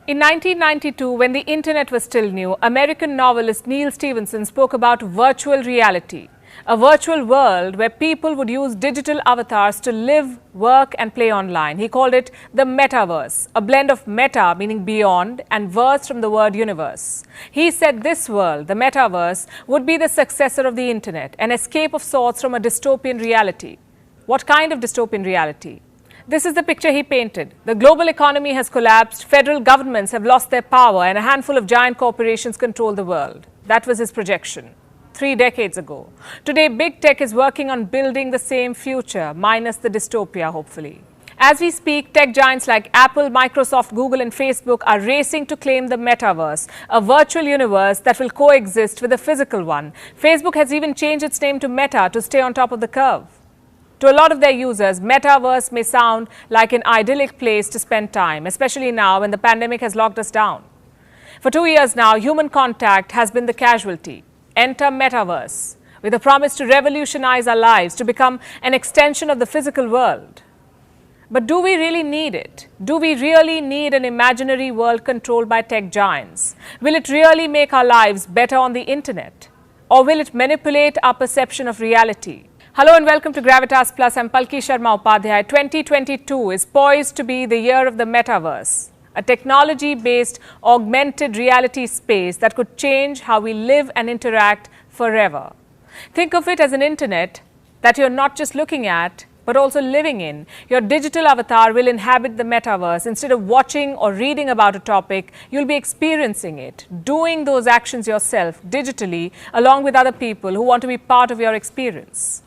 In 1992, when the internet was still new, American novelist Neil Stephenson spoke about virtual reality, a virtual world where people would use digital avatars to live, work and play online. He called it the Metaverse, a blend of meta, meaning beyond, and verse from the word universe. He said this world, the Metaverse, would be the successor of the internet, an escape of sorts from a dystopian reality. What kind of dystopian reality? This is the picture he painted. The global economy has collapsed, federal governments have lost their power, and a handful of giant corporations control the world. That was his projection 3 decades ago. Today, big tech is working on building the same future, minus the dystopia, hopefully. As we speak, tech giants like Apple, Microsoft, Google and Facebook are racing to claim the Metaverse, a virtual universe that will coexist with the physical one. Facebook has even changed its name to Meta to stay on top of the curve. To a lot of their users, Metaverse may sound like an idyllic place to spend time, especially now when the pandemic has locked us down. For 2 years now, human contact has been the casualty. Enter Metaverse, with a promise to revolutionize our lives, to become an extension of the physical world. But do we really need it? Do we really need an imaginary world controlled by tech giants? Will it really make our lives better on the internet? Or will it manipulate our perception of reality? Hello and welcome to Gravitas Plus. I'm Palki Sharma Upadhyay. 2022 is poised to be the year of the Metaverse, a technology-based augmented reality space that could change how we live and interact forever. Think of it as an internet that you're not just looking at, but also living in. Your digital avatar will inhabit the Metaverse. Instead of watching or reading about a topic, you'll be experiencing it, doing those actions yourself digitally, along with other people who want to be part of your experience.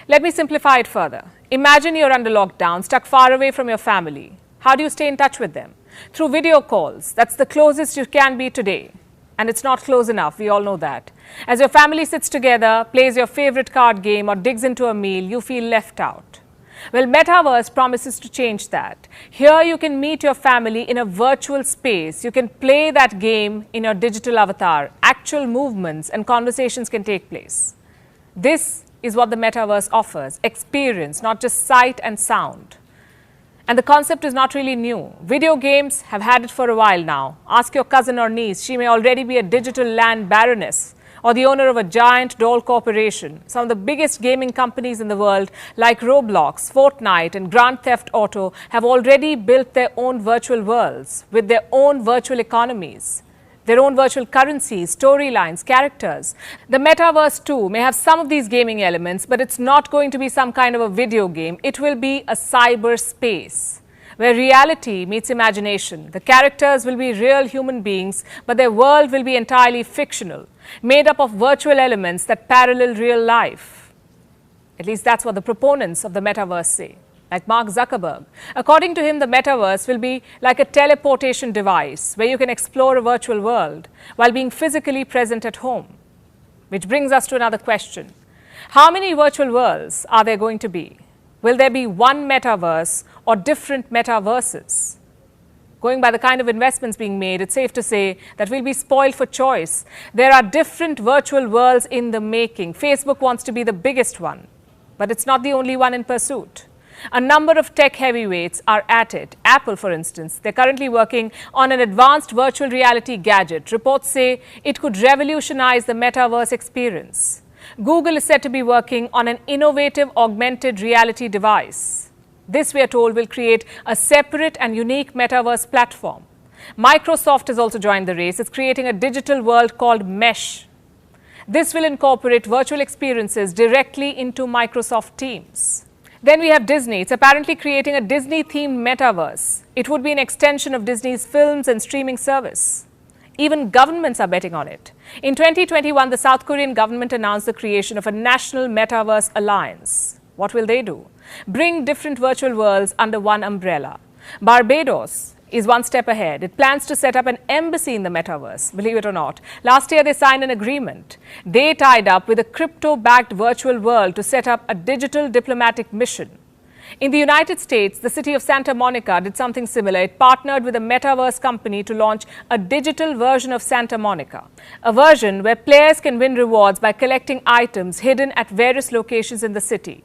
Let me simplify it further. Imagine you're under lockdown, stuck far away from your family. How do you stay in touch with them? Through video calls. That's the closest you can be today. And it's not close enough, we all know that. As your family sits together, plays your favorite card game or digs into a meal, you feel left out. Well, Metaverse promises to change that. Here you can meet your family in a virtual space. You can play that game in your digital avatar. Actual movements and conversations can take place. This is what the Metaverse offers, experience, not just sight and sound. And the concept is not really new. Video games have had it for a while now. Ask your cousin or niece, she may already be a digital land baroness or the owner of a giant doll corporation. Some of the biggest gaming companies in the world, like Roblox, Fortnite and Grand Theft Auto, have already built their own virtual worlds with their own virtual economies, their own virtual currencies, storylines, characters. The Metaverse too may have some of these gaming elements, but it's not going to be some kind of a video game. It will be a cyber space where reality meets imagination. The characters will be real human beings, but their world will be entirely fictional, made up of virtual elements that parallel real life. At least that's what the proponents of the Metaverse say, like Mark Zuckerberg. According to him, the Metaverse will be like a teleportation device where you can explore a virtual world while being physically present at home. Which brings us to another question. How many virtual worlds are there going to be? Will there be one Metaverse or different Metaverses? Going by the kind of investments being made, it's safe to say that we'll be spoiled for choice. There are different virtual worlds in the making. Facebook wants to be the biggest one, but it's not the only one in pursuit. A number of tech heavyweights are at it. Apple, for instance, they're currently working on an advanced virtual reality gadget. Reports say it could revolutionize the Metaverse experience. Google is said to be working on an innovative augmented reality device. This, we are told, will create a separate and unique Metaverse platform. Microsoft has also joined the race. It's creating a digital world called Mesh. This will incorporate virtual experiences directly into Microsoft Teams. Then we have Disney. It's apparently creating a Disney-themed Metaverse. It would be an extension of Disney's films and streaming service. Even governments are betting on it. In 2021, the South Korean government announced the creation of a national Metaverse alliance. What will they do? Bring different virtual worlds under one umbrella. Barbados is one step ahead. It plans to set up an embassy in the Metaverse, believe it or not. Last year, they signed an agreement. They tied up with a crypto-backed virtual world to set up a digital diplomatic mission. In the United States, the city of Santa Monica did something similar. It partnered with a Metaverse company to launch a digital version of Santa Monica, a version where players can win rewards by collecting items hidden at various locations in the city.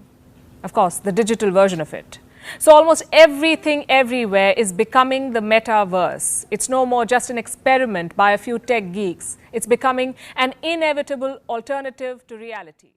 Of course, the digital version of it. So almost everything everywhere is becoming the metaverse. It's no more just an experiment by a few tech geeks. It's becoming an inevitable alternative to reality.